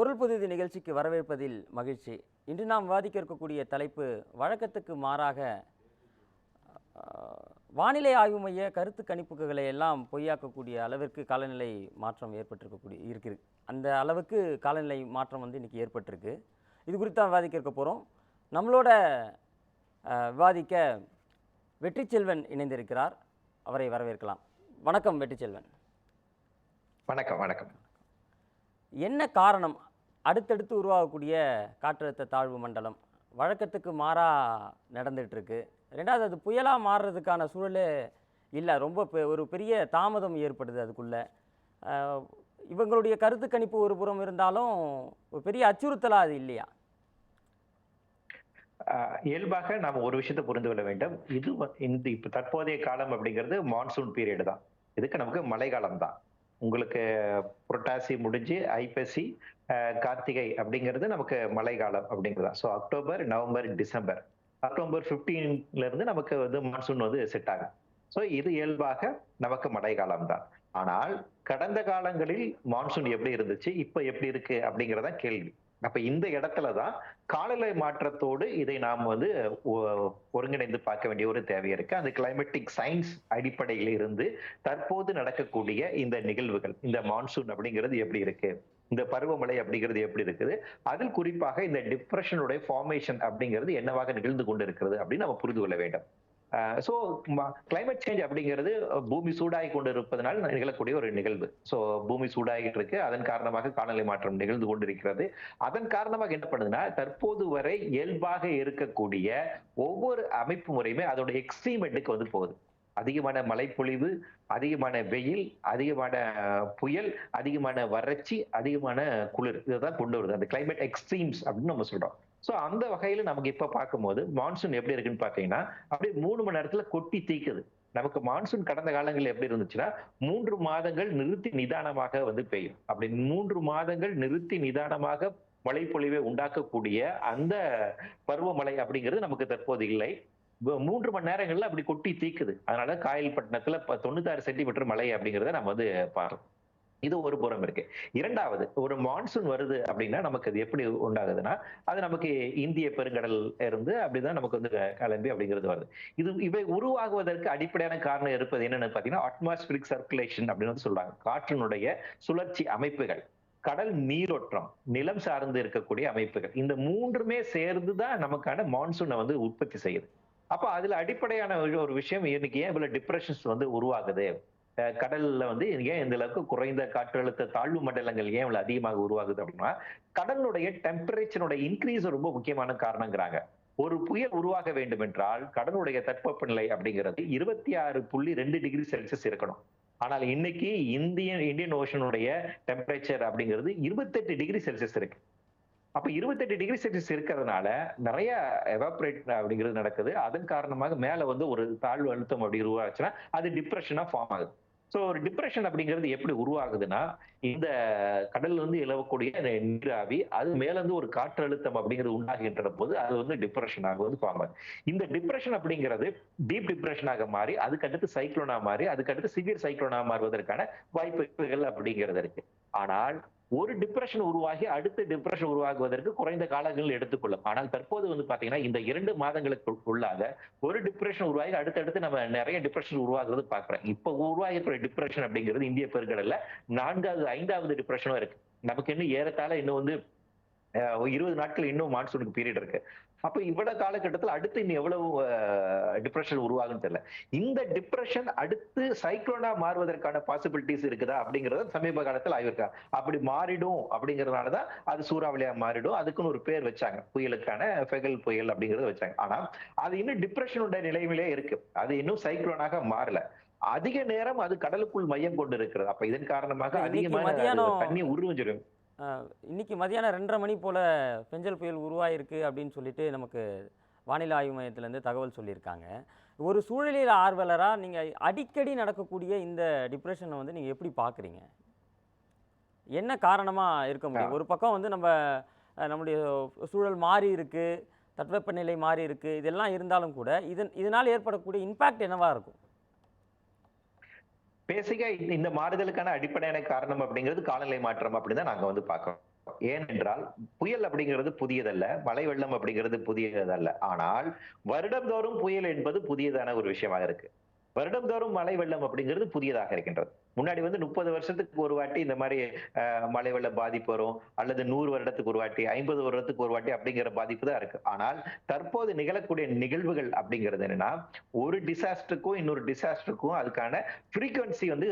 பொருள் புதிது நிகழ்ச்சிக்கு வரவேற்பதில் மகிழ்ச்சி. இன்று நாம் விவாதிக்க இருக்கக்கூடிய தலைப்பு வழக்கத்துக்கு மாறாக வானிலை ஆய்வு மைய கருத்து கணிப்புகளை எல்லாம் பொய்யாக்கக்கூடிய அளவிற்கு காலநிலை மாற்றம் இருக்கிறது. அந்த அளவுக்கு காலநிலை மாற்றம் இன்னைக்கு ஏற்பட்டிருக்கு. இது குறித்து தான் விவாதிக்க இருக்க போகிறோம். நம்மளோட விவாதிக்க வெற்றி செல்வன் இணைந்திருக்கிறார். அவரை வரவேற்கலாம். வணக்கம் வெற்றி செல்வன். வணக்கம். வணக்கம். என்ன காரணம் அடுத்தடுத்து உருவாகக்கூடிய காற்றழுத்த தாழ்வு மண்டலம் வழக்கத்துக்கு மாறாக நடந்துகிட்டு இருக்கு? ரெண்டாவது, அது புயலாக மாறுறதுக்கான சூழலே இல்லை, ரொம்ப ஒரு பெரிய தாமதம் ஏற்படுது. அதுக்குள்ளே இவங்களுடைய கருத்து கணிப்பு ஒரு புறம் இருந்தாலும் ஒரு பெரிய அச்சுறுத்தலாக அது இல்லையா? இயல்பாக நாம் ஒரு விஷயத்தை புரிந்து கொள்ள வேண்டும். இது இப்ப தற்போதைய காலம் அப்படிங்கிறது மான்சூன் பீரியட் தான். இதுக்கு நமக்கு மழை காலம் தான். உங்களுக்கு புரட்டாசி முடிஞ்சு ஐப்பசி கார்த்திகை அப்படிங்கிறது நமக்கு மழை காலம் அப்படிங்கிறதா. So October, November, December, October 15ல இருந்து நமக்கு மான்சூன் செட் ஆகும். ஸோ இது இயல்பாக நமக்கு மழை காலம் தான். ஆனால் கடந்த காலங்களில் மான்சூன் எப்படி இருந்துச்சு, இப்ப எப்படி இருக்கு அப்படிங்கிறதா கேள்வி. அப்ப இந்த இடத்துலதான் காலநிலை மாற்றத்தோடு இதை நாம் ஒருங்கிணைந்து பார்க்க வேண்டிய ஒரு தேவை இருக்கு. அந்த கிளைமேட்டிக் சயின்ஸ் அடிப்படையில் இருந்து தற்போது நடக்கக்கூடிய இந்த நிகழ்வுகள், இந்த மான்சூன் அப்படிங்கிறது எப்படி இருக்கு, இந்த பருவமழை அப்படிங்கிறது எப்படி இருக்குது, அதில் குறிப்பாக இந்த டிப்ரெஷனுடைய ஃபார்மேஷன் அப்படிங்கிறது என்னவாக நிகழ்ந்து கொண்டு இருக்கிறது அப்படின்னு நம்ம புரிந்து கொள்ள வேண்டும். ஸோ கிளைமேட் சேஞ்ச் அப்படிங்கிறது பூமி சூடாகி கொண்டு இருப்பதனால் நிகழக்கூடிய ஒரு நிகழ்வு. ஸோ பூமி சூடாகிட்டு இருக்கு, அதன் காரணமாக காலநிலை மாற்றம் நிகழ்ந்து கொண்டிருக்கிறது. அதன் காரணமாக என்ன பண்ணுதுன்னா, தற்போது வரை இயல்பாக இருக்கக்கூடிய ஒவ்வொரு அமைப்பு முறையுமே அதோட எக்ஸ்ட்ரீமெண்ட்டுக்கு போகுது. அதிகமான மழைப்பொழிவு, அதிகமான வெயில், அதிகமான புயல், அதிகமான வறட்சி, அதிகமான குளிர், இதுதான் கொண்டு வருது. அந்த கிளைமேட் எக்ஸ்ட்ரீம்ஸ் அப்படின்னு நம்ம சொல்றோம். சோ அந்த வகையில நமக்கு இப்ப பார்க்கும்போது மான்சூன் எப்படி இருக்குன்னு பாத்தீங்கன்னா, அப்படியே 3 மணி நேரத்துல கொட்டி தீக்குது. நமக்கு மான்சூன் கடந்த காலங்களில் எப்படி இருந்துச்சுன்னா 3 மாதங்கள் நிறுத்தி நிதானமாக பெய்யும். அப்படி 3 மாதங்கள் நிறுத்தி நிதானமாக மழைப்பொழிவை உண்டாக்கக்கூடிய அந்த பருவமழை அப்படிங்கிறது நமக்கு தற்போது இல்லை. 3 மணி நேரங்கள்ல அப்படி கொட்டி தீக்குது. அதனால காயல்பட்டினத்துல 96 சென்டிமீட்டர் மழை அப்படிங்கிறத நம்ம பார்க்கலாம். இது ஒரு புறம் இருக்கு. இரண்டாவது, ஒரு மான்சூன் வருது அப்படின்னா நமக்கு அது எப்படி உண்டாகுதுன்னா, அது நமக்கு இந்திய பெருங்கடல் இருந்து அப்படிதான் நமக்கு கிளம்பி அப்படிங்கிறது வருது. இவை உருவாகுவதற்கு அடிப்படையான காரணம் இருப்பது என்னன்னு பாத்தீங்கன்னா, அட்மாஸ்பியரிக் சர்க்குலேஷன் அப்படின்னு சொல்றாங்க. காற்றினுடைய சுழற்சி அமைப்புகள், கடல் நீரோட்டம், நிலம் சார்ந்து இருக்கக்கூடிய அமைப்புகள், இந்த மூன்றுமே சேர்ந்துதான் நமக்கான மான்சூனை உற்பத்தி செய்யுது. அப்ப அதுல அடிப்படையான ஒரு விஷயம், இன்னைக்கு ஏன் இவ்வளவு டிப்ரெஷன்ஸ் உருவாகுது, கடல்ல ஏன் இந்த அளவுக்கு குறைந்த காற்றழுத்த தாழ்வு மண்டலங்கள் ஏன் இவ்வளவு அதிகமாக உருவாகுது அப்படின்னா, கடலுடைய டெம்பரேச்சருடைய இன்க்ரீஸ் ரொம்ப முக்கியமான காரணங்கிறாங்க. ஒரு புயல் உருவாக வேண்டும் என்றால் கடலுடைய தட்பவெப்பநிலை அப்படிங்கிறது 26.2 டிகிரி செல்சியஸ் இருக்கணும். ஆனால் இன்னைக்கு இந்தியன் ஓஷனுடைய டெம்பரேச்சர் அப்படிங்கிறது 28 டிகிரி செல்சியஸ் இருக்கு. அப்ப 28 டிகிரி செல்சியஸ் இருக்கிறதுனால நிறைய எவாபரேட் அப்படிங்கிறது நடக்குது. அதன் காரணமாக மேல ஒரு தாழ்வு அழுத்தம் அப்படி உருவாச்சுன்னா அது டிப்ரெஷனா ஃபார்ம் ஆகுது. சோ ஒரு டிப்ரெஷன் அப்படிங்கிறது எப்படி உருவாகுதுன்னா, இந்த கடல்ல எழக்கூடிய நீராவி அது மேல ஒரு காற்று அழுத்தம் அப்படிங்கிறது உண்டாகின்ற போது அது டிப்ரெஷனாக ஃபார்ம் ஆகுது. இந்த டிப்ரெஷன் அப்படிங்கிறது டீப் டிப்ரெஷனாக மாறி அதுக்கு அடுத்து சைக்ளோனா மாறி அதுக்கு அடுத்து சிவியர் சைக்ளோனா மாறுவதற்கான வாய்ப்புகள் அப்படிங்கிறது இருக்கு. ஆனால் ஒரு டிப்ரெஷன் உருவாகி அடுத்த டிப்ரெஷன் உருவாகுவதற்கு குறைந்த காலங்கள் எடுத்துக்கொள்ளும். ஆனால் தற்போது பாத்தீங்கன்னா இந்த 2 மாதங்களுக்கு உள்ளாக ஒரு டிப்ரெஷன் உருவாகி அடுத்தடுத்து நம்ம நிறைய டிப்ரெஷன் உருவாகுறது பாக்குறோம். இப்ப உருவாகிற டிப்ரெஷன் அப்படிங்கிறது இந்திய பெருங்கடல்ல 4வது 5வது டிப்ரெஷனும் இருக்கு. நமக்கு இன்னும் ஏறத்தாழ இன்னும் 20 நாட்கள் இன்னும் மான்சூனுக்கு பீரியட் இருக்கு. அப்ப இவ்வளவு காலகட்டத்தில் அடுத்து இன்னும் எவ்வளவு டிப்ரெஷன் உருவாகும் தெரியல. இந்த டிப்ரெஷன் அடுத்து சைக்ளோனா மாறுவதற்கான பாசிபிலிட்டிஸ் இருக்குதா அப்படிங்கறத சமீப காலத்தில் ஆய்விருக்கா. அப்படி மாறிடும் அப்படிங்கறதுனாலதான் அது சூறாவளியா மாறிடும். அதுக்குன்னு ஒரு பேர் வச்சாங்க, புயலுக்கான ஃபெகல் புயல் அப்படிங்கறத வச்சாங்க. ஆனா அது இன்னும் டிப்ரெஷனுடைய நிலைமையிலே இருக்கு. அது இன்னும் சைக்ளோனாக மாறல. அதிக நேரம் அது கடலுக்குள் மையம் கொண்டு இருக்கிறது. அப்ப இதன் காரணமாக அதிகமான தண்ணி உருவஞ்சிடும். இன்னைக்கு மதியானம் 2:30 மணி போல் பெஞ்சல் புயல் உருவாயிருக்கு அப்படின்னு சொல்லிட்டு நமக்கு வானிலை ஆய்வு மையத்திலேருந்து தகவல் சொல்லியிருக்காங்க. ஒரு சூழலியல் ஆர்வலராக நீங்கள் அடிக்கடி நடக்கக்கூடிய இந்த டிப்ரெஷனை நீங்கள் எப்படி பார்க்குறீங்க? என்ன காரணமாக இருக்க முடியும்? ஒரு பக்கம் நம்முடைய சூழல் மாறி இருக்கு, தட்பவெப்பநிலை மாறி இருக்கு, இதெல்லாம் இருந்தாலும் கூட இதனால் ஏற்படக்கூடிய இம்பேக்ட் என்னவா இருக்கும்? பேசிக்கா இந்த மாறுதலுக்கான அடிப்படையான காரணம் அப்படிங்கிறது காலநிலை மாற்றம் அப்படின்னு தான் நாங்க பார்க்கிறோம். ஏனென்றால் புயல் அப்படிங்கிறது புதியதல்ல, மழை வெள்ளம் அப்படிங்கிறது புதியதல்ல. ஆனால் வருடந்தோறும் புயல் என்பது புதியதான ஒரு விஷயமாக இருக்கு. வருடந்தோறும் மழை வெள்ளம் அப்படிங்கிறது புதியதாக இருக்கின்றது. முன்னாடி 30 வருஷத்துக்கு ஒரு வாட்டி இந்த மாரி மழை வெள்ள பாதிப்பு வரும். அல்லது 100 வருடத்துக்கு ஒரு வாட்டி, 50 வருடத்துக்கு ஒரு வாட்டி அப்படிங்கிற பாதிப்பு தான் இருக்கு. ஆனால் தற்போது நிகழக்கூடிய நிகழ்வுகள் அப்படிங்கிறது என்னன்னா, ஒரு டிசாஸ்டருக்கும் இன்னொரு டிசாஸ்டருக்கும் அதுக்கான ஃப்ரீக்வென்சி வந்து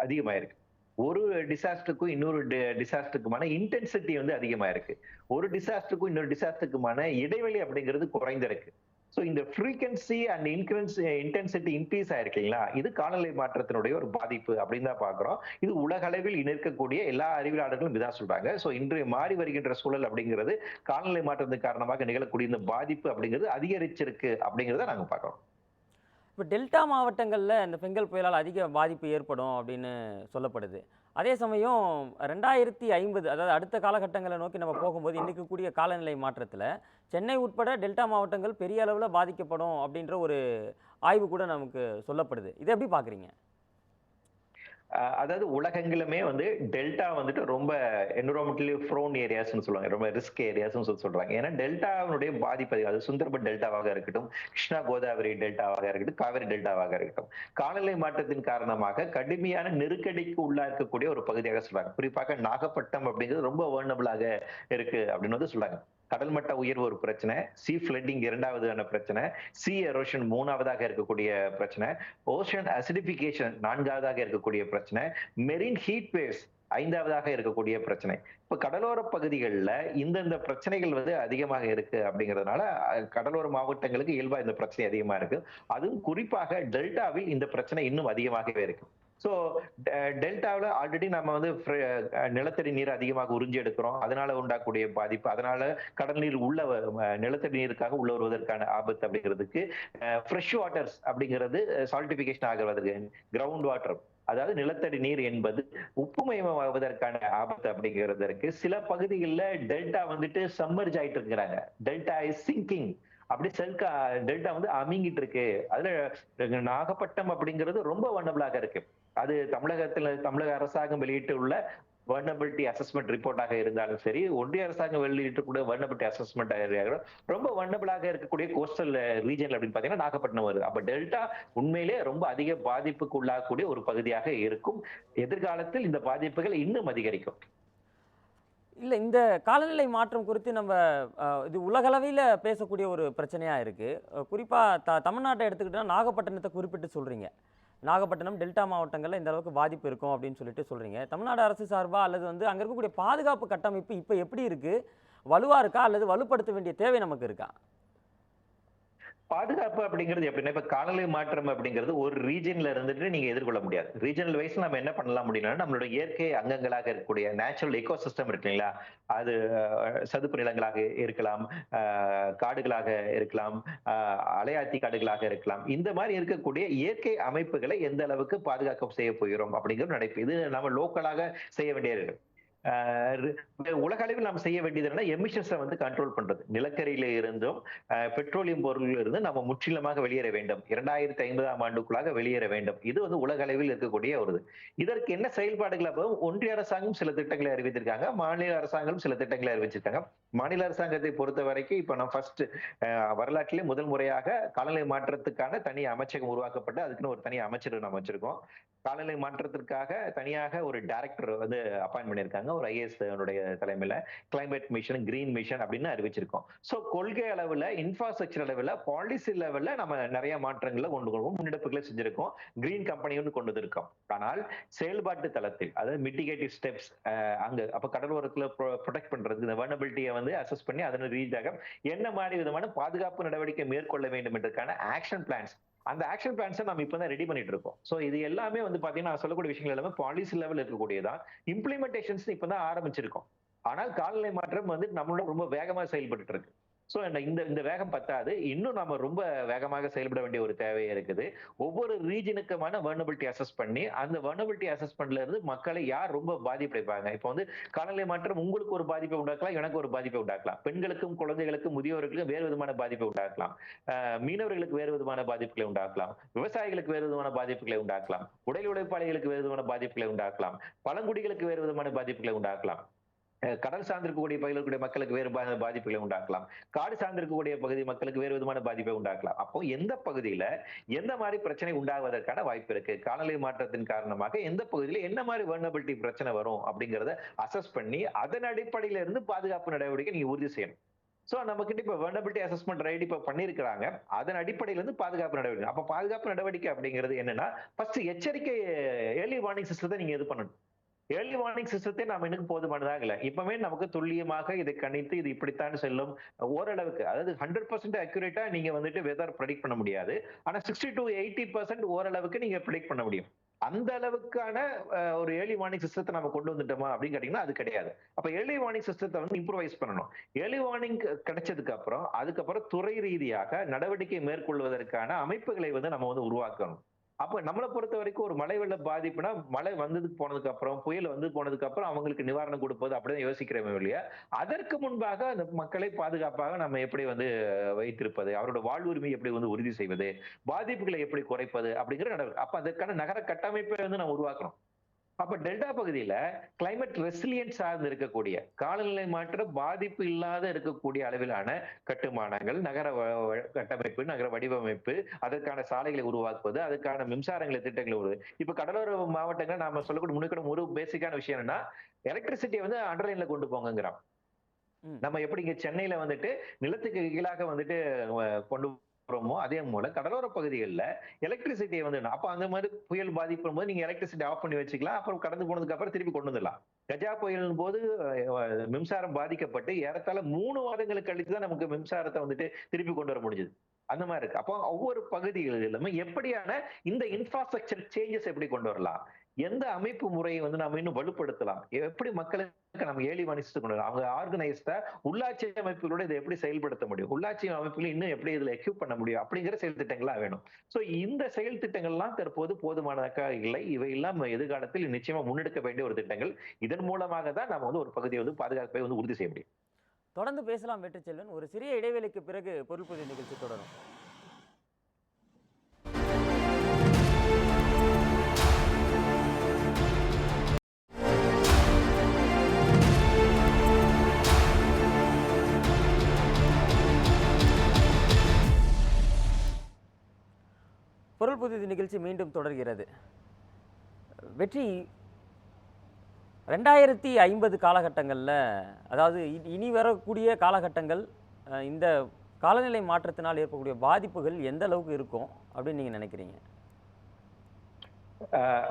அதிகமாயிருக்கு. ஒரு டிசாஸ்டருக்கும் இன்னொரு டிசாஸ்டருக்குமான இன்டென்சிட்டி வந்து அதிகமாயிருக்கு. ஒரு டிசாஸ்டருக்கும் இன்னொரு டிசாஸ்டருக்குமான இடைவெளி அப்படிங்கிறது குறைந்திருக்கு. சோ இந்த ஃப்ரீக்வென்சி அண்ட் இன்டென்சிட்டி இன்க்ரீஸ் ஆயிருக்கீங்களா? இது காலநிலை மாற்றத்தினுடைய ஒரு பாதிப்பு அப்படின்னு தான் பார்க்கிறோம். இது உலக அளவில் இருக்கக்கூடிய எல்லா அறிவியலாளர்களும் இதான் சொல்றாங்க. சோ இன்று மாறி வருகின்ற சூழல் அப்படிங்கிறது காலநிலை மாற்றத்தின் காரணமாக நிகழக்கூடிய இந்த பாதிப்பு அப்படிங்கிறது அதிகரிச்சிருக்கு அப்படிங்கிறத நாங்க பார்க்கிறோம். இப்போ டெல்டா மாவட்டங்கள்ல இந்த பெங்கல் புயலால் அதிக பாதிப்பு ஏற்படும் அப்படின்னு சொல்லப்படுது. அதே சமயம் 2050 அதாவது அடுத்த காலகட்டங்களை நோக்கி நம்ம போகும்போது இன்னைக்கு கூடிய காலநிலை மாற்றத்துல சென்னை உட்பட டெல்டா மாவட்டங்கள் பெரிய அளவுல பாதிக்கப்படும் அப்படின்ற ஒரு ஆய்வு கூட நமக்கு சொல்லப்படுது. இதை எப்படி பார்க்குறீங்க? அதாவது உலகெங்கிலுமே வந்து டெல்டா வந்துட்டு ரொம்ப என்விரான்மெண்டலி ப்ரோன் ஏரியாஸ்னு சொல்லுவாங்க. ரொம்ப ரிஸ்க் ஏரியாஸ்னு சொல்றாங்க. ஏன்னா டெல்டாவினுடைய பாதிப்பு அதிகம். அது சுந்தர்பன் டெல்டாவாக இருக்கட்டும், கிருஷ்ணா கோதாவரி டெல்டாவாக இருக்கட்டும், காவிரி டெல்டாவாக இருக்கட்டும். காலநிலை மாற்றத்தின் காரணமாக கடுமையான நெருக்கடிக்கு உள்ளாக்கக்கூடிய ஒரு பகுதியாக சொல்றாங்க. குறிப்பாக நாகப்பட்டினம் அப்படிங்கிறது ரொம்ப வல்னரபிளாக இருக்கு அப்படின்னு வந்து சொல்றாங்க. கடல் மட்ட உயர்வு ஒரு பிரச்சனை, சீ ஃபிளட்டிங் இரண்டாவதான பிரச்சனை, சீ எரோஷன் மூணாவதாக இருக்கக்கூடிய பிரச்சனை, ஓஷன் அசிடிபிகேஷன் நான்காவதாக இருக்கக்கூடிய பிரச்சனை, மெரின் ஹீட் வேவ்ஸ் ஐந்தாவதாக இருக்கக்கூடிய பிரச்சனை. இப்ப கடலோர பகுதிகளில் இந்தந்த பிரச்சனைகள் வந்து அதிகமாக இருக்கு அப்படிங்கிறதுனால கடலோர மாவட்டங்களுக்கு இயல்பா இந்த பிரச்சனை அதிகமா இருக்கு. அதுவும் குறிப்பாக டெல்டாவில் இந்த பிரச்சனை இன்னும் அதிகமாகவே இருக்கு. சோ டெல்டாவில் ஆல்ரெடி நம்ம வந்து நிலத்தடி நீர் அதிகமாக உறிஞ்சி எடுக்கிறோம். அதனால உண்டாக்கூடிய பாதிப்பு, அதனால கடல் நீர் உள்ள நிலத்தடி நீருக்காக உள்ள வருவதற்கான ஆபத்து அப்படிங்கிறதுக்கு ஃப்ரெஷ் வாட்டர்ஸ் அப்படிங்கிறது சால்டிபிகேஷன் ஆகிறதுக்கு கிரவுண்ட் வாட்டர், அதாவது நிலத்தடி நீர் என்பது உப்புமயமாவதற்கான ஆபத்து அப்படிங்கிறதற்கு சில பகுதிகளில் டெல்டா வந்துட்டு சம்மர்ஜ் ஆயிட்டு இருக்கிறாங்க. டெல்டா இஸ் சிங்கிங், அப்படி டெல்டா வந்து அமிங்கிட்டு இருக்கு. அதுல நாகப்பட்டினம் அப்படிங்கிறது ரொம்ப வர்ணபிளாக இருக்கு. அது தமிழக அரசாங்கம் வெளியிட்டு உள்ள வர்னபிலிட்டி அசஸ்மெண்ட் ரிப்போர்ட்டாக இருந்தாலும் சரி, ஒன்றிய அரசாங்கம் வெளியிட்டக்கூடிய வர்னபிலிட்டி அசஸ்மெண்ட் ரொம்ப வர்னபிளாக இருக்கக்கூடிய கோஸ்டல் ரீஜன் அப்படின்னு பாத்தீங்கன்னா நாகப்பட்டினம் வருது. அப்ப டெல்டா உண்மையிலே ரொம்ப அதிக பாதிப்புக்கு உள்ளாகக்கூடிய ஒரு பகுதியாக இருக்கும். எதிர்காலத்தில் இந்த பாதிப்புகள் இன்னும் அதிகரிக்கும். இல்ல இந்த காலநிலை மாற்றம் குறித்து நம்ம இது உலகளவில பேசக்கூடிய ஒரு பிரச்சனையா இருக்கு. குறிப்பா தமிழ்நாட்டை எடுத்துக்கிட்டா நாகப்பட்டினத்தை குறிப்பிட்டு சொல்றீங்க. நாகப்பட்டினம், டெல்டா மாவட்டங்கள்ல இந்த அளவுக்கு பாதிப்பு இருக்கும் அப்படின்னு சொல்லிட்டு சொல்றீங்க. தமிழ்நாடு அரசு சார்பா அல்லது வந்து அங்க இருக்கக்கூடிய பாதுகாப்பு கட்டமைப்பு இப்ப எப்படி இருக்கு? வலுவா இருக்கா? அல்லது வலுப்படுத்த வேண்டிய தேவை நமக்கு இருக்கா? பாதுகாப்பு அப்படிங்கிறது எப்படின்னா, இப்ப காலநிலை மாற்றம் அப்படிங்கிறது ஒரு ரீஜன்ல இருந்துட்டு நீங்க எதிர்கொள்ள முடியாது. ரீஜனல் வைஸ் நம்ம என்ன பண்ணலாம் அப்படின்னா, நம்மளோட இயற்கை அங்கங்களாக இருக்கக்கூடிய நேச்சுரல் எக்கோசிஸ்டம் இருக்கு இல்லைங்களா? அது சதுப்பு நிலங்களாக இருக்கலாம், காடுகளாக இருக்கலாம், அலையாத்தி காடுகளாக இருக்கலாம். இந்த மாதிரி இருக்கக்கூடிய இயற்கை அமைப்புகளை எந்த அளவுக்கு பாதுகாக்க செய்ய போகிறோம் அப்படிங்கிறது நடைபெறும். இது நம்ம லோக்கலாக செய்ய வேண்டியது. உலக அளவில் நாம் செய்ய வேண்டியது என்னன்னா, எமிஷன்ஸை வந்து கண்ட்ரோல் பண்றது. நிலக்கரியில இருந்தும் பெட்ரோலியம் பொருளில் இருந்து நம்ம முற்றிலுமாக வெளியேற வேண்டும். 2050ஆம் ஆண்டுக்குள்ளாக வெளியேற வேண்டும். இது வந்து உலக அளவில் இருக்கக்கூடிய ஒரு இது. இதற்கு என்ன செயல்பாடுகள்? அப்போ ஒன்றிய அரசாங்கம் சில திட்டங்களை அறிவித்திருக்காங்க, மாநில அரசாங்கம் சில திட்டங்களை அறிவிச்சிருக்காங்க. மாநில அரசாங்கத்தை பொறுத்த வரைக்கும் இப்ப நான் ஃபர்ஸ்ட் வரலாற்றிலே முதல் முறையாக காலநிலை மாற்றத்துக்கான தனி அமைச்சகம் உருவாக்கப்பட்டு அதுக்குன்னு ஒரு தனி அமைச்சர் நம்ம வச்சிருக்கோம். காலநிலை மாற்றத்திற்காக தனியாக ஒரு டைரக்டர் வந்து அப்பாயின்ட் பண்ணியிருக்காங்க, ஒரு ஐஏஎஸ் தலைமையில. கிளைமேட் மிஷன், கிரீன் மிஷன் அப்படின்னு அறிவிச்சிருக்கோம். சோ கொள்கை அளவுல, இன்ஃப்ராஸ்ட்ரக்சர் அளவுல, பாலிசி லெவல்ல நம்ம நிறைய மாற்றங்களை கொண்டு வருவோம், முன்னெடுப்புகளை செஞ்சிருக்கோம். கிரீன் கம்பெனின்னு கொண்டு வந்திருக்கோம். ஆனால் செயல்பாட்டு தளத்தில், அதாவது மிட்டிகேட்டிவ் ஸ்டெப்ஸ், அங்க அப்ப கடலோரத்துல ப்ரொடெக்ட் பண்றது, இந்த வர்னபிலிட்டியை வந்து அசஸ் பண்ணி அதன் ரீதியாக என்ன மாதிரி விதமான பாதுகாப்பு நடவடிக்கை மேற்கொள்ள வேண்டும் என்றதுக்கான ஆக்ஷன் பிளான்ஸ், அந்த ஆக்ஷன் பிளான்ஸை நம்ம இப்பதான் ரெடி பண்ணிட்டு இருக்கோம். சோ இது எல்லாமே வந்து பாத்தீங்கன்னா நான் சொல்லக்கூடிய விஷயங்கள் எல்லாமே பாலிசி லெவல் இருக்கக்கூடியதான். இம்ப்ளிமெண்டேஷன்ஸ் இப்பதான் ஆரம்பிச்சிருக்கோம். ஆனால் காலநிலை மாற்றம் வந்து நம்மளோட ரொம்ப வேகமா செயல்பட்டு இருக்கு. சோ இந்த இந்த வேகம் பத்தாது, இன்னும் நாம ரொம்ப வேகமாக செயல்பட வேண்டிய ஒரு தேவை இருக்குது. ஒவ்வொரு ரீஜனுக்குமான வர்னபிலிட்டி அசஸ் பண்ணி, அந்த வர்னபிலிட்டி அசஸ்மெண்ட்ல இருந்து மக்களை யார் ரொம்ப பாதிப்படைப்பாங்க. இப்போ வந்து காலநிலை மாற்றம் உங்களுக்கு ஒரு பாதிப்பை உண்டாக்கலாம், எனக்கு ஒரு பாதிப்பை உண்டாக்கலாம். பெண்களுக்கும் குழந்தைகளுக்கும் முதியோர்களுக்கும் வேறு விதமான பாதிப்பை உண்டாக்கலாம். மீனவர்களுக்கு வேறு விதமான பாதிப்புகளை உண்டாக்கலாம். விவசாயிகளுக்கு வேறு விதமான பாதிப்புகளை உண்டாக்கலாம். உடல் உழைப்பாளிகளுக்கு வேறு விதமான பாதிப்புகளை உண்டாக்கலாம். பழங்குடிகளுக்கு வேறு விதமான பாதிப்புகளை உண்டாக்கலாம். கடல் சார்ந்திருக்கக்கூடிய பகுதியில் இருக்கக்கூடிய மக்களுக்கு வேறு பாதிப்புகளை உண்டாக்கலாம். காடு சார்ந்திருக்கக்கூடிய பகுதி மக்களுக்கு வேறு விதமான பாதிப்பை உண்டாக்கலாம். அப்போ எந்த பகுதியில எந்த மாதிரி பிரச்சனை உண்டாவதற்கான வாய்ப்பு இருக்கு? காலநிலை மாற்றத்தின் காரணமாக எந்த பகுதியில என்ன மாதிரி வல்னரபிலிட்டி பிரச்சனை வரும் அப்படிங்கிறத அசஸ் பண்ணி அதன் அடிப்படையில இருந்து பாதுகாப்பு நடவடிக்கை நீங்க உறுதி செய்யணும். சோ நம்ம கிட்ட இப்ப வல்னரபிலிட்டி அசஸ்மெண்ட் ரைட் இப்ப பண்ணிருக்காங்க. அதன் அடிப்படையில இருந்து பாதுகாப்பு நடவடிக்கை. அப்ப பாதுகாப்பு நடவடிக்கை அப்படிங்கிறது என்னன்னா, ஃபர்ஸ்ட் எச்சரிக்கை ஏர்லி வார்னிங் சிஸ்டத்தை நீங்க இது பண்ணணும். ஏர்லி வார்னிங் சிஸ்டத்தை நாம இன்னும் போதுமானதாக இல்லை. இப்பவே நமக்கு துல்லியமாக இதை கணித்து இது இப்படித்தான் செல்லும். ஓரளவுக்கு, அதாவது 100% அக்யூரேட்டா நீங்க வந்துட்டு வெதர் ப்ரெடிக்ட் பண்ண முடியாது. ஆனா 60 to 80% ஓரளவுக்கு நீங்க ப்ரெடிக்ட் பண்ண முடியும். அந்த அளவுக்கான ஒரு ஏர்லி வார்னிங் சிஸ்டத்தை நம்ம கொண்டு வந்துட்டோமா அப்படின்னு கேட்டீங்கன்னா அது கிடையாது. அப்ப ஏர்லி வார்னிங் சிஸ்டத்தை வந்து இம்ப்ரூவைஸ் பண்ணணும். ஏர்லி வார்னிங் கிடைச்சதுக்கு அப்புறம் அதுக்கப்புறம் துறை ரீதியாக நடவடிக்கை மேற்கொள்வதற்கான அமைப்புகளை வந்து நம்ம வந்து உருவாக்கணும். அப்ப நம்மளை பொறுத்த வரைக்கும் ஒரு மழை வெள்ள பாதிப்புனா, மழை வந்ததுக்கு போனதுக்கு அப்புறம், புயல் வந்து போனதுக்கு அப்புறம் அவங்களுக்கு நிவாரணம் கொடுப்பது அப்படிதான் யோசிக்கிறோமே இல்லையா? அதற்கு முன்பாக அந்த மக்களை பாதுகாப்பாக நம்ம எப்படி வந்து வைத்திருப்பது, அவரோட வாழ்வுரிமை எப்படி வந்து உறுதி செய்வது, பாதிப்புகளை எப்படி குறைப்பது அப்படிங்கிற நடவடிக்கை. அப்ப அதற்கான நகர கட்டமைப்பை வந்து நம்ம உருவாக்கணும். அப்ப டெல்டா பகுதியில கிளைமேட் ரெசிலியன்ட் சார்ந்து இருக்கக்கூடிய, காலநிலை மாற்ற பாதிப்பு இல்லாத இருக்கக்கூடிய அளவிலான கட்டுமானங்கள், நகர கட்டமைப்பு, நகர வடிவமைப்பு, அதற்கான சாலைகளை உருவாக்குவது, அதுக்கான மின்சாரங்களை திட்டங்களை இப்ப கடலோர மாவட்டங்கள் நாம சொல்லக்கூடிய முன்னுக்கூட ஒரு பேசிக்கான விஷயம் என்னன்னா, எலக்ட்ரிசிட்டியை வந்து அண்டர்லைன்ல கொண்டு போங்கிறான். ம். நம்ம எப்படி இங்க சென்னையில வந்துட்டு நிலத்துக்கு கீழாக வந்துட்டு கொண்டு போறோமோ அதே போல கடலோர பகுதிகளில் எலக்ட்ரிசிட்டியை வந்து, அப்ப அந்த மாதிரி புயல் பாதிப்பு போது நீங்க எலக்ட்ரிசிட்டி ஆஃப் பண்ணி வச்சுக்கலாம். அப்புறம் கடந்து போனதுக்கு அப்புறம் திருப்பி கொண்டு வந்துடலாம். கஜா புயலின் போது மின்சாரம் பாதிக்கப்பட்டு ஏறத்தாழ 3 மாதங்களுக்கு கழித்து தான் நமக்கு மின்சாரத்தை வந்துட்டு திருப்பி கொண்டு வர முடிஞ்சது. அந்த மாதிரி இருக்கு. அப்போ ஒவ்வொரு பகுதிகளிலுமே எப்படியான இந்த இன்ஃப்ராஸ்ட்ரக்சர் சேஞ்சஸ் எப்படி கொண்டு வரலாம், எந்த அமைப்பு முறையை வந்து நம்ம இன்னும் வலுப்படுத்தலாம், எப்படி மக்களுக்கு நம்ம ஏர்லி வார்னிங் கொண்டு வரலாம், அவங்க ஆர்கனைஸ்டா உள்ளாட்சி அமைப்புகளோட இதை எப்படி செயல்படுத்த முடியும், உள்ளாட்சி அமைப்புகளை இன்னும் எப்படி இதுல எக்யூப் பண்ண முடியும் அப்படிங்கிற செயல் திட்டங்களா வேணும். சோ இந்த செயல் திட்டங்கள்லாம் தற்போது போதுமானதாக இல்லை. இவை எல்லாம் எதிர்காலத்தில் நிச்சயமா முன்னெடுக்க வேண்டிய ஒரு திட்டங்கள். இதன் மூலமாக தான் நம்ம வந்து ஒரு பகுதியை வந்து பாதுகாப்பை வந்து உறுதி செய்ய முடியும். தொடர்ந்து பேசலாம் வெற்றிச்செல்வன். ஒரு சிறிய இடைவேளைக்கு பிறகு பொருள் புதிய நிகழ்ச்சி தொடரும். பொருள் புதிய நிகழ்ச்சி மீண்டும் தொடர்கிறது. வெற்றி, 2050 காலகட்டங்களில், அதாவது இனி வரக்கூடிய காலகட்டங்கள், இந்த காலநிலை மாற்றத்தினால் ஏற்படக்கூடிய பாதிப்புகள் எந்த அளவுக்கு இருக்கும் அப்படின்னு நீங்க நினைக்கிறீங்க?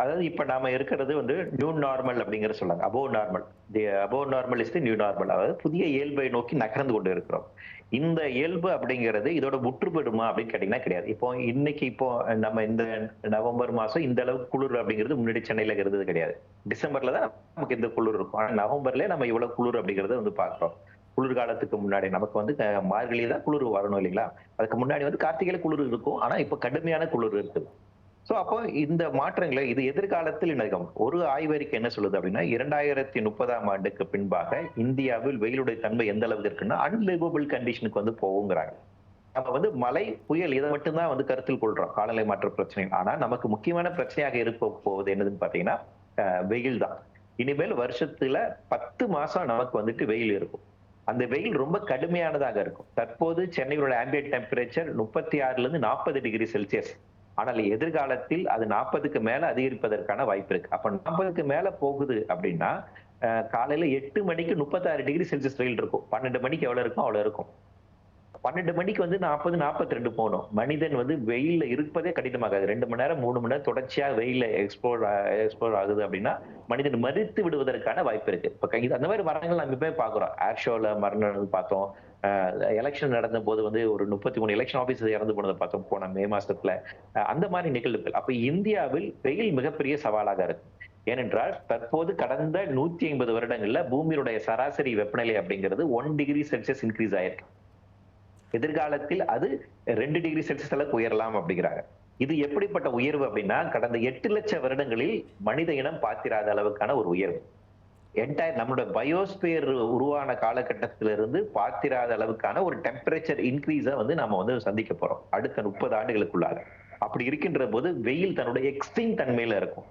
அதாவது இப்ப நாம இருக்கிறது வந்து நியூ நார்மல் அப்படிங்கிற சொல்லாங்க. Above normal, the above normal is the new normal. அதாவது புதிய இயல்பை நோக்கி நகர்ந்து கொண்டு இருக்கிறோம். இந்த இயல்பு அப்படிங்கிறது இதோட முற்றுப்பெறுமா அப்படின்னு கேட்டீங்கன்னா கிடையாது. இப்போ நம்ம இந்த நவம்பர் மாசம் இந்த அளவுக்கு குளிர் அப்படிங்கிறது முன்னாடி சென்னையில இருந்தது கிடையாது. டிசம்பர்ல தான் நமக்கு இந்த குளிர் இருக்கும். ஆனா நவம்பர்ல நம்ம இவ்வளவு குளிர் அப்படிங்கறத வந்து பாக்குறோம். குளிர்காலத்துக்கு முன்னாடி நமக்கு வந்து மார்கழி தான் குளிர் வரணும் இல்லைங்களா? அதுக்கு முன்னாடி வந்து கார்த்திகையில குளிர் இருக்கும். ஆனா இப்ப கடுமையான குளிர் இருக்குது. சோ அப்போ இந்த மாற்றங்களை இது எதிர்காலத்தில் நடக்கும். ஒரு ஆய்வறிக்கை என்ன சொல்லுது அப்படின்னா, 2030ஆம் ஆண்டுக்கு பின்பாக இந்தியாவில் வெயிலுடைய தன்மை எந்த அளவுக்கு இருக்குன்னா அன்லிவபிள் கண்டிஷனுக்கு வந்து போகுங்கிறாங்க. நம்ம வந்து மழை, புயல் இதை மட்டும்தான் வந்து கருத்தில் கொள்றோம் காலநிலை மாற்ற பிரச்சனை. ஆனா நமக்கு முக்கியமான பிரச்சனையாக இருக்க போவது என்னதுன்னு பாத்தீங்கன்னா வெயில் தான். இனிமேல் வருஷத்துல 10 மாசம் நமக்கு வந்துட்டு வெயில் இருக்கும். அந்த வெயில் ரொம்ப கடுமையானதாக இருக்கும். தற்போது சென்னையோட ஆம்பியன்ட் டெம்பரேச்சர் 36ல இருந்து 40 டிகிரி செல்சியஸ். ஆனால் எதிர்காலத்தில் அது 40க்கு மேல அதிகரிப்பதற்கான வாய்ப்பு இருக்கு. அப்ப 40க்கு மேல போகுது அப்படின்னா காலையில 8 மணிக்கு 36 டிகிரி செல்சியஸ் வெயில் இருக்கும். 12 மணிக்கு எவ்வளவு இருக்கும் அவ்வளவு இருக்கும். 12 மணிக்கு வந்து 40, 42 போகணும். மனிதன் வந்து வெயில்ல இருப்பதே கடினமாகாது. 2 மணி நேரம் 3 மணி நேரம் தொடர்ச்சியா வெயில்ல எக்ஸ்போர் ஆகுது அப்படின்னா மனிதன் மரித்து விடுவதற்கான வாய்ப்பு இருக்கு. இப்ப அந்த மாதிரி மரணங்கள் நம்ம இப்பவே பாக்குறோம். ஏர் ஷோல மரணங்கள் பார்த்தோம். எலெக்ஷன் நடந்த போது வந்து ஒரு 33 எலெக்ஷன் ஆபீசர் இறந்து போனதை பார்த்தோம் போன மே மாசத்துல. அந்த மாதிரி நிகழ்வுகள். அப்ப இந்தியாவில் வெயில் மிகப்பெரிய சவாலாக இருக்கு. ஏனென்றால் தற்போது கடந்த 150 வருடங்கள்ல பூமியுடைய சராசரி வெப்பநிலை அப்படிங்கிறது 1 டிகிரி செல்சியஸ் இன்க்ரீஸ் ஆயிருக்கு. எதிர்காலத்தில் அது 2 டிகிரி செல்சியஸ் அளவுக்கு உயரலாம் அப்படிங்கிறாங்க. இது எப்படிப்பட்ட உயர்வு அப்படின்னா கடந்த 8 லட்சம் வருடங்களில் மனித இனம் பார்த்திராத அளவுக்கான ஒரு உயர்வு. என்டையர் நம்மளோட பயோஸ்பியர் உருவான காலகட்டத்திலிருந்து பார்த்திராத அளவுக்கான ஒரு டெம்பரேச்சர் இன்க்ரீஸை வந்து நம்ம வந்து சந்திக்க போறோம் அடுத்த 30 ஆண்டுகளுக்குள்ளாக. அப்படி இருக்கின்ற போது வெயில் தன்னுடைய எக்ஸ்ட்ரீம் தன்மையில இருக்கும்.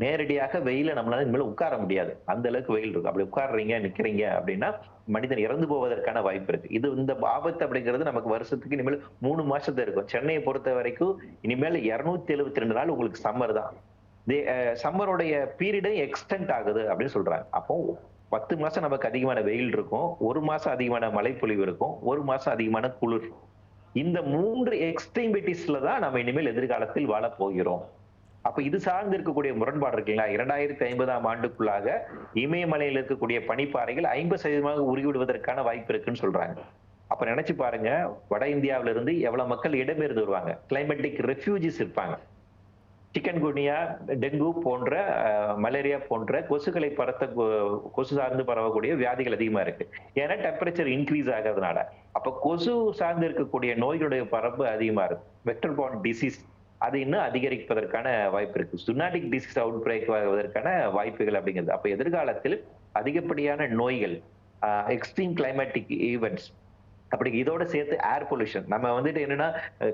நேரடியாக வெயில நம்மளால இனிமேல் உட்கார முடியாது. அந்த அளவுக்கு வெயில் இருக்கும். அப்படி உட்கார்றீங்க, நிக்கிறீங்க அப்படின்னா, மனிதன் இறந்து போவதற்கான வாய்ப்பு இருக்கு. இந்த ஆபத்து அப்படிங்கிறது நமக்கு வருஷத்துக்கு இனிமேல் 3 மாசத்துல இருக்கும். சென்னைய பொறுத்தவரைக்கும் இனிமேல் 272 நாள் உங்களுக்கு சம்மர் தான். சம்மருடைய பீரியடு எக்ஸ்டெண்ட் ஆகுது அப்படின்னு சொல்றாங்க. அப்போ 10 மாசம் நமக்கு அதிகமான வெயில் இருக்கும். 1 மாசம் அதிகமான மழைப்பொழிவு இருக்கும். 1 மாசம் அதிகமான குளிர். இந்த 3 எக்ஸ்ட்ரீமிட்டிஸ்ல தான் நம்ம இனிமேல் எதிர்காலத்தில் வாழப் போகிறோம். அப்ப இது சார்ந்து இருக்கக்கூடிய முரண்பாடு இருக்குங்களா? 2050ஆம் ஆண்டுக்குள்ளாக இமயமலையில் இருக்கக்கூடிய பனிப்பாறைகள் 50% உருகிவிடுவதற்கான வாய்ப்பு இருக்குன்னு சொல்றாங்க. அப்ப நினைச்சு பாருங்க, வட இந்தியாவில இருந்து எவ்வளவு மக்கள் இடம்பெயர்ந்து வருவாங்க. கிளைமேட்டிக் ரெஃப்யூஜிஸ் இருப்பாங்க. சிக்கன் குனியா, டெங்கு போன்ற மலேரியா போன்ற கொசுக்களை கொசு சார்ந்து பரவக்கூடிய வியாதிகள் அதிகமா இருக்கு. ஏன்னா டெம்பரேச்சர் இன்க்ரீஸ் ஆகிறதுனால. அப்ப கொசு சார்ந்து இருக்கக்கூடிய நோய்களுடைய பரப்பு அதிகமா இருக்கு. வெக்டர் பார்ன் டிசீஸ் அது இன்னும் அதிகரிப்பதற்கான வாய்ப்பு இருக்கு. ஜூனாட்டிக் டிசீஸ் அவுட் பிரேக் ஆகுவதற்கான வாய்ப்புகள் அப்படிங்கிறது. அப்ப எதிர்காலத்தில் அதிகப்படியான நோய்கள், எக்ஸ்ட்ரீம் கிளைமேட்டிக் ஈவெண்ட்ஸ் அப்படி இதோட சேர்த்து ஏர் பொல்யூஷன் நம்ம வந்துட்டு என்னன்னா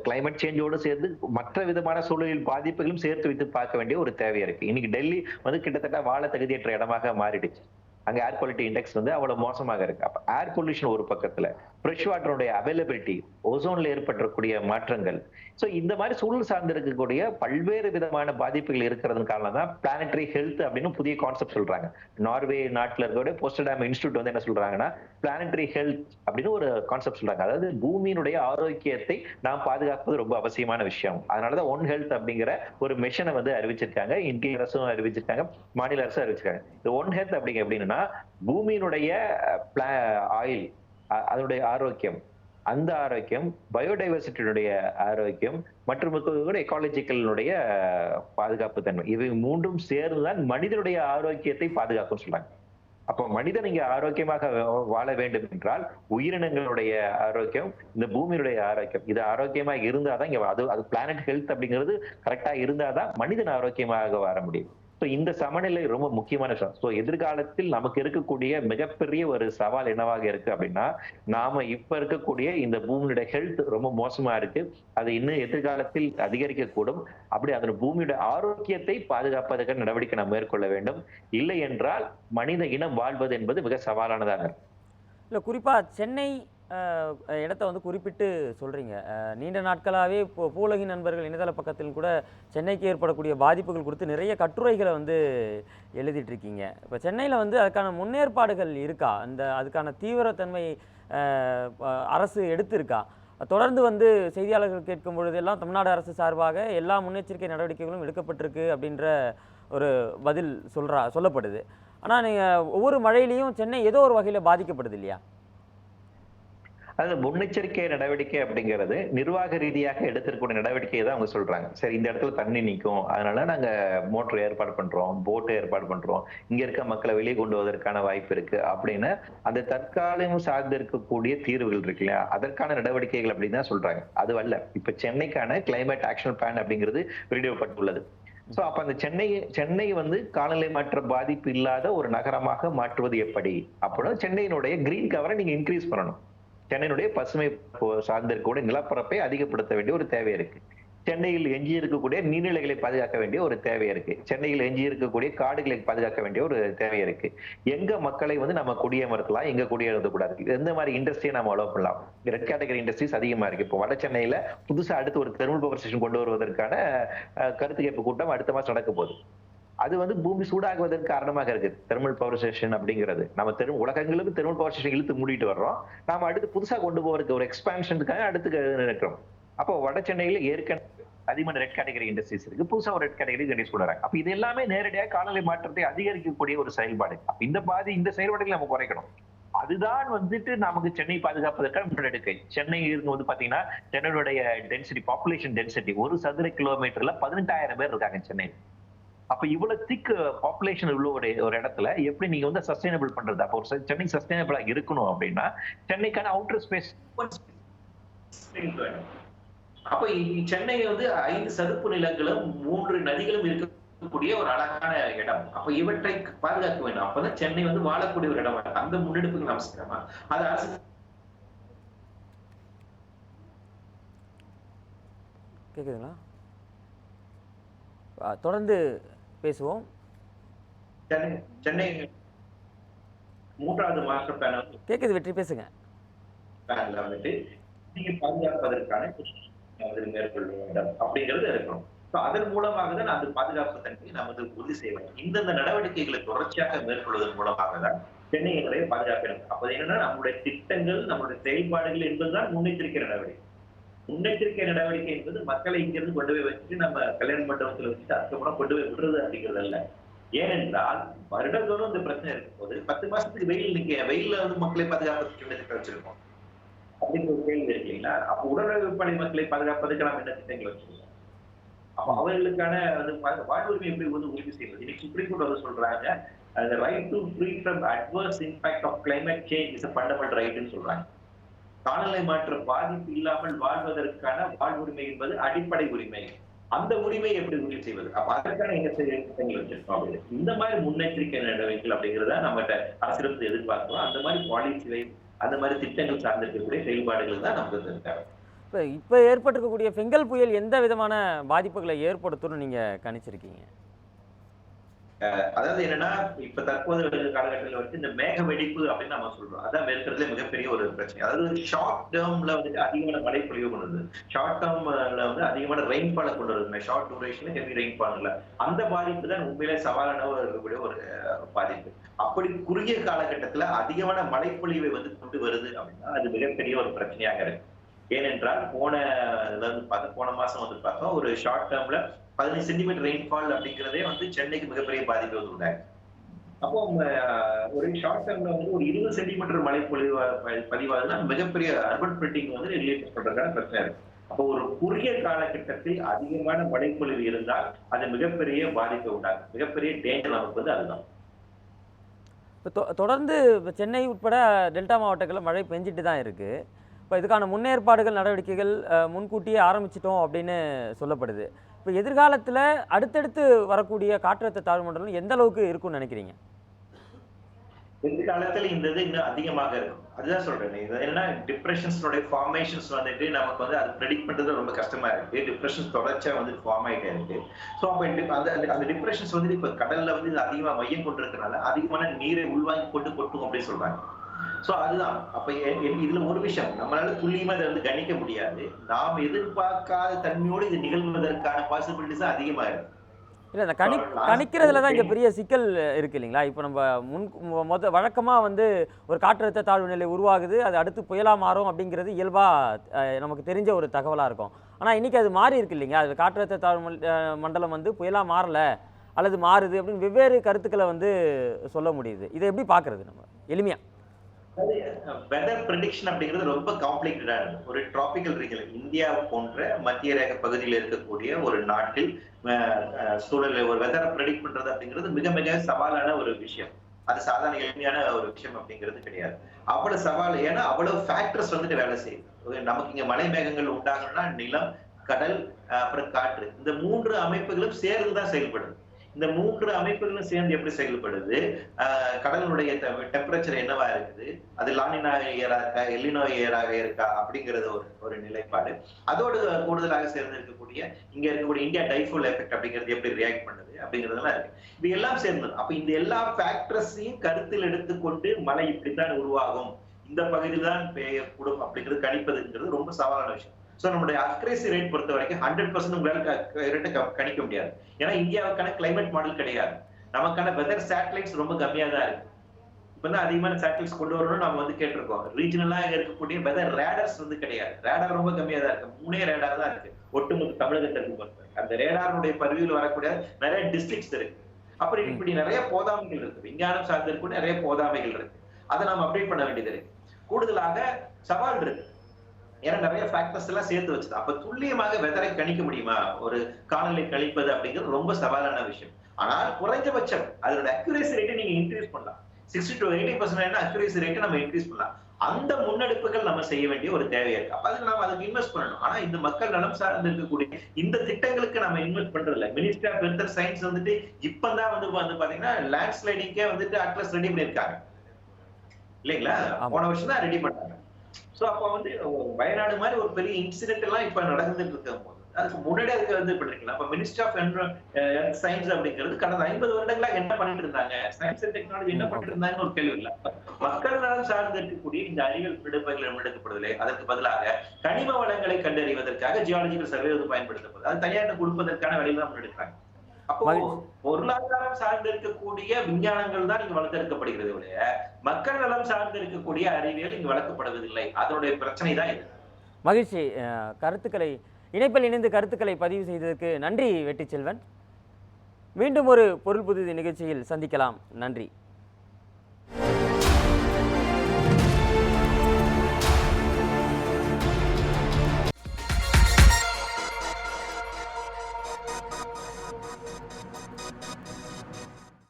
கிளைமேட் சேஞ்சோட சேர்த்து மற்ற விதமான சூழலில் பாதிப்புகளும் சேர்த்து வைத்து பார்க்க வேண்டிய ஒரு தேவை இருக்கு. இன்னைக்கு டெல்லி வந்து கிட்டத்தட்ட வாழ தகுதியற்ற இடமாக மாறிடுச்சு. அங்க ஏர் குவாலிட்டி இண்டெக்ஸ் வந்து அவ்வளவு மோசமாக இருக்கு. அப்ப ஏர் பொல்யூஷன் ஒரு பக்கத்துல, ஃப்ரெஷ் வாட்டருடைய அவைலபிலிட்டி, ஓசோன்ல ஏற்பட்டக்கூடிய மாற்றங்கள், சோ இந்த மாதிரி சூழல் சார்ந்து இருக்கக்கூடிய பல்வேறு விதமான பாதிப்புகள் இருக்கிறது காரணம் தான் பிளானட்டரி ஹெல்த் அப்படின்னு புதிய கான்செப்ட் சொல்றாங்க. நார்வே நாட்டுல இருக்கக்கூடிய போஸ்டர்டாம் இன்ஸ்டியூட் வந்து என்ன சொல்றாங்கன்னா பிளானட்டரி ஹெல்த் அப்படின்னு ஒரு கான்செப்ட் சொல்றாங்க. அதாவது பூமியினுடைய ஆரோக்கியத்தை நாம் பாதுகாப்பது ரொம்ப அவசியமான விஷயம். அதனாலதான் ஒன் ஹெல்த் அப்படிங்கிற ஒரு மிஷனை வந்து அறிவிச்சிருக்காங்க. இந்திய அரசும் அறிவிச்சிருக்காங்க, மாநில அரசும் அறிவிச்சிருக்காங்க. இந்த ஒன் ஹெல்த் அப்படிங்க எப்படின்னா பூமியினுடைய ஆயில் அதனுடைய ஆரோக்கியம், அந்த ஆரோக்கியம், பயோடைவர்சிட்டியுடைய ஆரோக்கியம் மற்றும் எக்காலஜிக்கலுடைய பாதுகாப்பு தன்மை, இவை மூன்றும் சேர்ந்துதான் மனிதனுடைய ஆரோக்கியத்தை பாதுகாக்கும் சொல்றாங்க. அப்போ மனிதன் இங்க ஆரோக்கியமாக வாழ வேண்டும் என்றால் உயிரினங்களுடைய ஆரோக்கியம், இந்த பூமியினுடைய ஆரோக்கியம், இது ஆரோக்கியமா இருந்தாதான் இங்க அது பிளானட் ஹெல்த் அப்படிங்கிறது கரெக்டா இருந்தாதான் மனிதன் ஆரோக்கியமாக வாழ முடியும். இந்த சமநிலை ரொம்ப முக்கியமான விஷயம். சோ எதிர்காலத்தில் நமக்கு இருக்கக்கூடிய மிகப்பெரிய ஒரு சவால் என்னவாக இருக்கு அப்படின்னா, நாம இப்ப இருக்கக்கூடிய இந்த பூமியோட ஹெல்த் ரொம்ப மோசமா இருக்கு. அது இன்னும் எதிர்காலத்தில் அதிகரிக்க கூடும். அப்படி அந்த பூமியோட ஆரோக்கியத்தை பாதுகாப்பதற்கு நடவடிக்கை நாம் மேற்கொள்ள வேண்டும். இல்லை என்றால் மனித இனம் வாழ்வது என்பது மிக சவாலானதாக இருக்கும். இல்ல குறிப்பா சென்னை இடத்த வந்து குறிப்பிட்டு சொல்றீங்க. நீண்ட நாட்களாவே பூவுலகின் நண்பர்கள் இணையதள பக்கத்தில் கூட சென்னைக்கு ஏற்படக்கூடிய பாதிப்புகள் குறித்து நிறைய கட்டுரைகளை வந்து எழுதிட்டு இருக்கீங்க. இப்போ சென்னையில் வந்து அதுக்கான முன்னேற்பாடுகள் இருக்கா? அதுக்கான தீவிரத்தன்மை அரசு எடுத்திருக்கா? தொடர்ந்து வந்து செய்தியாளர்கள் கேட்கும் பொழுதெல்லாம் தமிழ்நாடு அரசு சார்பாக எல்லா முன்னெச்சரிக்கை நடவடிக்கைகளும் எடுக்கப்பட்டிருக்கு அப்படின்ற ஒரு பதில் சொல்லப்படுது. ஆனால் நீங்கள் ஒவ்வொரு மழையிலையும் சென்னை ஏதோ ஒரு வகையில் பாதிக்கப்படுது இல்லையா? அது முன்னெச்சரிக்கை நடவடிக்கை அப்படிங்கிறது நிர்வாக ரீதியாக எடுத்திருக்கக்கூடிய நடவடிக்கையை தான் அவங்க சொல்றாங்க. சரி, இந்த இடத்துல தண்ணி நிற்கும், அதனால நாங்க மோட்டர் ஏற்பாடு பண்றோம், போட்டு ஏற்பாடு பண்றோம், இங்க இருக்க மக்களை வெளியே கொண்டு வருவதற்கான வாய்ப்பு இருக்கு அப்படின்னு அந்த தற்காலிகம் சார்ந்து இருக்கக்கூடிய தீர்வுகள் இருக்கு இல்லையா, அதற்கான நடவடிக்கைகள் அப்படின்னு தான் சொல்றாங்க. அது அல்ல, இப்ப சென்னைக்கான கிளைமேட் ஆக்ஷன் பிளான் அப்படிங்கிறது வெளியிடப்பட்டுள்ளது. சோ அப்ப அந்த சென்னை வந்து காலநிலை மாற்ற பாதிப்பு இல்லாத ஒரு நகரமாக மாற்றுவது எப்படி அப்படின்னா சென்னையினுடைய கிரீன் கவரை நீங்க இன்க்ரீஸ் பண்ணணும். சென்னையினுடைய பசுமை சார்ந்திருக்கக்கூடிய நிலப்பரப்பை அதிகப்படுத்த வேண்டிய ஒரு தேவை இருக்கு. சென்னையில் எஞ்சி இருக்கக்கூடிய நீர்நிலைகளை பாதுகாக்க வேண்டிய ஒரு தேவை இருக்கு. சென்னையில் எஞ்சி இருக்கக்கூடிய காடுகளை பாதுகாக்க வேண்டிய ஒரு தேவை இருக்கு. எங்க மக்களை வந்து நம்ம குடியமர்த்தலாம், எங்க குடியேறக்கூடாது, எந்த மாதிரி இண்டஸ்ட்ரியை நம்ம அலோவ் பண்ணலாம். ரெட் கேட்டகரி இண்டஸ்ட்ரீஸ் அதிகமா இருக்கு. இப்போ வட சென்னையில புதுசா அடுத்து ஒரு தெர்மல் பவர் ஸ்டேஷன் கொண்டு வருவதற்கான கருத்து கேட்பு கூட்டம் அடுத்த மாசம் நடக்க போகுது. அது வந்து பூமி சூடாகுவதற்கு காரணமாக இருக்கு. தெர்மல் பவர் ஸ்டேஷன் அப்படிங்கிறது நம்ம உலகங்களுக்கு தெர்மல் பவர் ஸ்டேஷன் இழுத்து மூடிட்டு வர்றோம். நாம அடுத்து புதுசா கொண்டு போறதுக்கு ஒரு எக்ஸ்பான்ஷனுக்காக அடுத்து நினைக்கிறோம். அப்போ வட சென்னையில ஏற்கனவே அதிகமான ரெட் கேட்டகரி இண்டஸ்ட்ரீஸ் இருக்கு, புதுசா ஒரு ரெட் கேட்டகரி இண்டஸ்ட்ரீஸ் கொண்டு வராங்க. அப்ப இது எல்லாமே நேரடியாக காலநிலை மாற்றத்தை அதிகரிக்கக்கூடிய ஒரு செயல்பாடு. அப்ப இந்த செயல்பாடுகளை நம்ம குறைக்கணும். அதுதான் வந்துட்டு நமக்கு சென்னை பாதுகாப்பதற்கான முன்னெடுக்கை. சென்னை இருந்து வந்து பாத்தீங்கன்னா சென்னையுடைய டென்சிட்டி, பாப்புலேஷன் டென்சிட்டி 1 சதுர கிலோமீட்டர்ல 18,000 பேர் இருக்காங்க சென்னை. அப்ப இவ்வளவு திக் பாப்புலேஷன் உள்ள ஒரு இடத்துல எப்படி நீங்க வந்து சஸ்டைனபிள் பண்றது? அப்போ ஒரு சென்னை சஸ்டைனபிளா இருக்கணும் அப்படின்னா சென்னைக்கான அவுட்டர் ஸ்பேஸ். அப்ப சென்னை வந்து 5 சதுப்பு நிலங்களும் 3 நதிகளும் இருக்கக்கூடிய ஒரு அழகான இடம். அப்ப இவற்றை பாதுகாக்க வேண்டும். அப்பதான் சென்னை வந்து வாழக்கூடிய ஒரு இடம். அந்த முன்னெடுப்புக்கு நாம் செய்யலாமா? அது அரசு கேக்குதுங்களா? தொடர்ந்து பேசுவோம். சென்னை 3வது மாஸ்டர் பிளான் கேக்குது, வெற்றி பேசுங்க. பிளான்ல வந்துட்டு நீங்க பாதுகாப்பதற்கான மேற்கொள்ள வேண்டும் அப்படிங்கிறது இருக்கணும். அதன் மூலமாக தான் அந்த பாதுகாப்பு தன்மையை நாம் வந்து உறுதி செய்ய வேண்டும். இந்தந்த நடவடிக்கைகளை தொடர்ச்சியாக மேற்கொள்வதன் மூலமாக தான் சென்னையினுடைய பாதுகாப்பு இருக்கும். அப்ப என்னன்னா நம்முடைய திட்டங்கள், நம்முடைய செயல்பாடுகள் என்பதுதான் முன்னெச்சரிக்கை நடவடிக்கை. முன்னெச்சரிக்கை நடவடிக்கை என்பது மக்களை இங்கிருந்து கொண்டு போய் வச்சுட்டு நம்ம கல்யாண மண்டபத்தில் வச்சுட்டு அதுக்கப்புறம் கொண்டு போய் விடுறது அப்படிங்கிறது அல்ல. ஏனென்றால் வருடந்தோறும் இந்த பிரச்சனை இருக்கும் போது 10 மாசத்துக்கு வெயில்ல வந்து மக்களை பாதுகாப்பதற்கு என்ன திட்டம் வச்சிருக்கோம் அப்படிங்கிற ஒரு கேள்வி இருக்கு இல்லைங்களா? அப்ப உடல்நலப்படை மக்களை பாதுகாப்பதற்கு நம்ம என்ன திட்டங்கள் வச்சிருக்கோம்? அப்ப அவர்களுக்கான வாழ்வுரிமை எப்படி வந்து உறுதி செய்வது? இன்னைக்கு சுப்ரீம் கோர்ட் வந்து சொல்றாங்க, the right to free from adverse impact of climate change is a fundamental right ன்னு சொல்றாங்க. காலநிலை மாற்ற பாதிப்பு இல்லாமல் வாழ்வதற்கான வாழ்வுரிமை என்பது அடிப்படை உரிமை. அந்த உரிமையை எப்படி உறுதி செய்வது? அப்ப அதற்கான என்ன திட்டங்கள் வச்சிருக்கோம் அப்படின்னு இந்த மாதிரி முன்னெச்சரிக்கை நடவடிக்கைகள் அப்படிங்கிறத நம்மகிட்ட அரசிடம் எதிர்பார்க்கிறோம். அந்த மாதிரி பாலிசி, அந்த மாதிரி திட்டங்கள் சார்ந்திருக்கக்கூடிய செயல்பாடுகள் தான் நமக்கு தேவை. இப்போ ஏற்பட்டிருக்கக்கூடிய பெங்கல் புயல் எந்த விதமான பாதிப்புகளை ஏற்படுத்தும்னு நீங்க கணிச்சிருக்கீங்க? அதாவது என்னன்னா, இப்ப தற்போது காலகட்டத்தில் வந்து இந்த மேக வெடிப்பு அப்படின்னு நம்ம சொல்றோம். அதான் இருக்கிறதுல மிகப்பெரிய ஒரு பிரச்சனை. அதாவது ஷார்ட் டேர்ம்ல வந்துட்டு அதிகமான மழை பொழிவு கொண்டு வருது, ஷார்ட் டேர்ம்ல வந்து அதிகமான ரெயின்ஃபாலை கொண்டு வருது, ஷார்ட் டூரேஷன் ஹெவி ரெயின்ஃபால்ல. அந்த பாதிப்பு தான் உண்மையிலே சவாலான இருக்கக்கூடிய ஒரு பாதிப்பு. அப்படி குறுகிய காலகட்டத்துல அதிகமான மழைப்பொழிவை வந்து கொண்டு வருது அப்படின்னா அது மிகப்பெரிய ஒரு பிரச்சனையாக இருக்கு. ஏனென்றால் போன மாசம் வந்து பார்த்தோம், ஒரு ஷார்ட் டேர்ம்ல 15 சென்டிமீட்டர் ரெயின்ஃபால் அப்படிங்கிறதே வந்து சென்னைக்கு மிகப்பெரிய பாதிப்பு வந்து உண்டாயிருக்கு. அப்போ ஒரு ஷார்ட் டேர்ம்ல வந்து ஒரு 20 சென்டிமீட்டர் மழை பதிவாகுதுன்னா மிகப்பெரிய அர்பன் ஸ்ப்ரெட்டிங் வந்து ரிலேட் பண்றதுக்கான பிரச்சனை இருக்கு. அப்போ ஒரு குறுகிய காலகட்டத்தில் அதிகமான மழைப்பொழிவு இருந்தால் அது மிகப்பெரிய பாதிப்பை உண்டாகும். மிகப்பெரிய டேஞ்சர் நமக்கு வந்து அதுதான். இப்போ தொடர்ந்து சென்னை உட்பட டெல்டா மாவட்டங்களில் மழை பெஞ்சிட்டு தான் இருக்கு. இப்போ இதுக்கான முன்னேற்பாடுகள் நடவடிக்கைகள் முன்கூட்டியே ஆரம்பிச்சிட்டோம் அப்படின்னு சொல்லப்படுது. இப்போ எதிர்காலத்தில் அடுத்தடுத்து வரக்கூடிய காற்றழுத்த தாழ்வு மண்டலம் எந்த அளவுக்கு இருக்கும்னு நினைக்கிறீங்க? எதிர்காலத்தில் இந்த இது இன்னும் அதிகமாக இருக்கும். அதுதான் சொல்றேன். இது என்னன்னா டிப்ரெஷன்ஸோட ஃபார்மேஷன்ஸ் வந்துட்டு நமக்கு வந்து அது ப்ரெடிக்ட் பண்றது ரொம்ப கஷ்டமா இருக்கு. டிப்ரெஷன்ஸ் தொடர்ச்சியா வந்து ஃபார்ம் ஆகிட்டே இருக்கு. ஸோ அப்போ அந்த டிப்ரெஷன்ஸ் வந்து இப்போ கடல்ல வந்து இது அதிகமாக மையம் கொண்டு இருக்கனால அதிகமான நீரை உள்வாங்கி கொட்டும் அப்படின்னு சொல்றாங்க. சோ அதுதான். அப்ப இதுல ஒரு விஷயம் நம்மளால துல்லியமா இதை வந்து கணிக்க முடியாது. நாம் எதிர்பார்க்காத தன்மையோடு இது நிகழ்வதற்கான பாசிபிலிட்டிஸ் அதிகமா இருக்கு. இல்லை, இந்த கணிக்கிறதுல தான் இங்கே பெரிய சிக்கல் இருக்கு இல்லைங்களா? இப்போ நம்ம வழக்கமாக வந்து ஒரு காற்றழுத்த தாழ்வு நிலை உருவாகுது, அது அடுத்து புயலாக மாறும் அப்படிங்கிறது இயல்பாக நமக்கு தெரிஞ்ச ஒரு தகவலாக இருக்கும். ஆனால் இன்றைக்கி அது மாறி இருக்கு இல்லைங்க. அது காற்றழுத்த தாழ்வு மண்டலம் வந்து புயலாக மாறலை அல்லது மாறுது அப்படின்னு வெவ்வேறு கருத்துக்களை வந்து சொல்ல முடியுது. இதை எப்படி பார்க்குறது நம்ம எளிமையாக? வெதர் ப்ரெடிக்ஷன் அப்படிங்கிறது ரொம்ப காம்ப்ளிகேட்டடானது. ஒரு டிராபிக்கல் ரீஜன் இந்தியா போன்ற மத்திய ரேகை பகுதியில் இருக்கக்கூடிய ஒரு நாட்டில் சூழலை ஒரு வெதரை ப்ரெடிக்ட் பண்றது அப்படிங்கிறது மிக மிக சவாலான ஒரு விஷயம். அது சாதாரண எளிமையான ஒரு விஷயம் அப்படிங்கிறது கிடையாது. அவ்வளவு சவால். ஏன்னா அவ்வளவு ஃபேக்டர்ஸ் வந்துட்டு வேலை செய்யுது. நமக்கு இங்க மலை மேகங்கள் உண்டாகணும்னா நிலம், கடல், அப்புறம் காற்று, இந்த 3 அமைப்புகளும் சேர்ந்துதான் செயல்படுது. இந்த 3 அமைப்புகளும் சேர்ந்து எப்படி செயல்படுது? கடலுடைய டெம்பரேச்சர் என்னவா இருக்குது, அது லானினா ஏரா இருக்கா, எல்லினோ ஏராக இருக்கா அப்படிங்கிறது ஒரு நிலைப்பாடு. அதோடு கூடுதலாக சேர்ந்து இருக்கக்கூடிய இங்க இருக்கக்கூடிய இந்தியா டைஃபோல் எஃபெக்ட் அப்படிங்கிறது எப்படி ரியாக்ட் பண்ணுது அப்படிங்கிறதெல்லாம் இருக்கு. இது எல்லாம் சேர்ந்தது. அப்ப இந்த எல்லா ஃபேக்டர்ஸையும் கருத்தில் எடுத்துக்கொண்டு மழை இப்படித்தான் உருவாகும், இந்த பகுதியில் தான் பெய்யக்கூடும் அப்படிங்கிறது கணிப்பதுங்கிறது ரொம்ப சவாலான விஷயம். சோ நம்மளுடைய அக்யூரசி ரேட் பொறுத்த வரைக்கும் 100% உங்களால கணிக்க முடியாது. ஏன்னா இந்தியாவுக்கான கிளைமேட் மாடல் கிடையாது. நமக்கான வெதர் சேட்டலைட்ஸ் ரொம்ப கம்மியா தான் இருக்கு. இப்ப தான் அதிகமான சேட்டலைட்ஸ் கொண்டு வரணும்னு நம்ம வந்து கேட்டிருக்கோம். ரீஜனலா இருக்கக்கூடிய வெதர் ரேடர்ஸ் வந்து கிடையாது. ரேடார் ரொம்ப கம்மியா தான் இருக்கு. 3 ரேடார் தான் இருக்கு ஒட்டுமொத்த தமிழகத்திற்கு பொறுத்த. அந்த ரேடாருடைய பரிவியில் வரக்கூடிய நிறைய டிஸ்ட்ரிக்ட்ஸ் இருக்கு. அப்புறம் இப்படி நிறைய போதாமைகள் இருக்கு. விஞ்ஞானம் சார்ந்திருக்கும் நிறைய போதாமைகள் இருக்கு. அதை நம்ம அப்டேட் பண்ண வேண்டியது இருக்கு. கூடுதலாக சவால் இருக்கு. ஏன்னா நிறைய ஃபேக்டர்ஸ் எல்லாம் சேர்த்து வச்சுது. அப்ப துல்லியமாக வெதரை கணிக்க முடியுமா? ஒரு காலநிலை கணிப்பது அப்படிங்கிறது ரொம்ப சவாலான விஷயம். ஆனால் குறைஞ்சபட்சம் அதோட அக்யூரசி ரேட்டை நீங்க இன்க்ரீஸ் பண்ணலாம். 60 to 80% அக்யூரசி ரேட்டை நம்ம இன்க்ரீஸ் பண்ணலாம். அந்த முன்னெடுப்புகள் நம்ம செய்ய வேண்டிய ஒரு தேவை இருக்கு. அப்ப அதுக்கு நம்ம அதுக்கு இன்வெஸ்ட் பண்ணணும். ஆனா இந்த மக்கள் நலம் சார்ந்து இருக்கக்கூடிய இந்த திட்டங்களுக்கு நம்ம இன்வெஸ்ட் பண்றது இல்லை. Ministry of earth and science வந்துட்டு இப்பதான் வந்து பாத்தீங்கன்னா லேண்ட் ஸ்லைடிங்கே வந்துட்டு அட்லஸ் ரெடி பண்ணிருக்காங்க இல்லைங்களா? போன வருஷம் தான் ரெடி பண்ணாங்க. சோ அப்ப வந்து வயநாடு மாதிரி ஒரு பெரிய இன்சிடென்ட் எல்லாம் இப்ப நடந்துட்டு இருக்கும் போது அதுக்கு முன்னாடி அதுக்கு வந்து பண்ணிருக்கலாம். அப்ப மினிஸ்ட்ரி ஆஃப் சயின்ஸ் அப்படிங்கிறது கடந்த 50 வருடங்களா என்ன பண்ணிட்டு இருந்தாங்க, சயின்ஸ் அண்ட் டெக்னாலஜி என்ன பண்ணிட்டு இருந்தாங்கன்னு ஒரு கேள்வி இல்ல. மக்கள் நலம் சார்ந்து இருக்கக்கூடிய இந்த அறிவியல் நெடுப்பைகள் எடுக்கப்படுவதில்லை. அதற்கு பதிலாக கனிம வளங்களை கண்டறிவதற்காக ஜியாலஜிக்கல் சர்வே வந்து பயன்படுத்தப்படுது. அது தனியார் கொடுப்பதற்கான வேலையை தான் முன்னெடுக்கிறாங்க. அப்போ மகிழ்ச்சி. பொருளாதாரம் சார்ந்து இருக்கக்கூடிய விஞ்ஞானங்கள் தான் இங்க வளர்த்தெடுக்கப்படுகிறது ஒழிய மக்கள் நலம் சார்ந்து இருக்கக்கூடிய அறிவியல் இங்கு வளர்க்கப்படுவதில்லை. அதனுடைய பிரச்சனை தான் இது. மகிழ்ச்சி. கருத்துக்களை இணைப்பில் இணைந்து கருத்துக்களை பதிவு செய்ததற்கு நன்றி வெற்றிச்செல்வன். மீண்டும் ஒரு பொருள் புதிது நிகழ்ச்சியில் சந்திக்கலாம். நன்றி.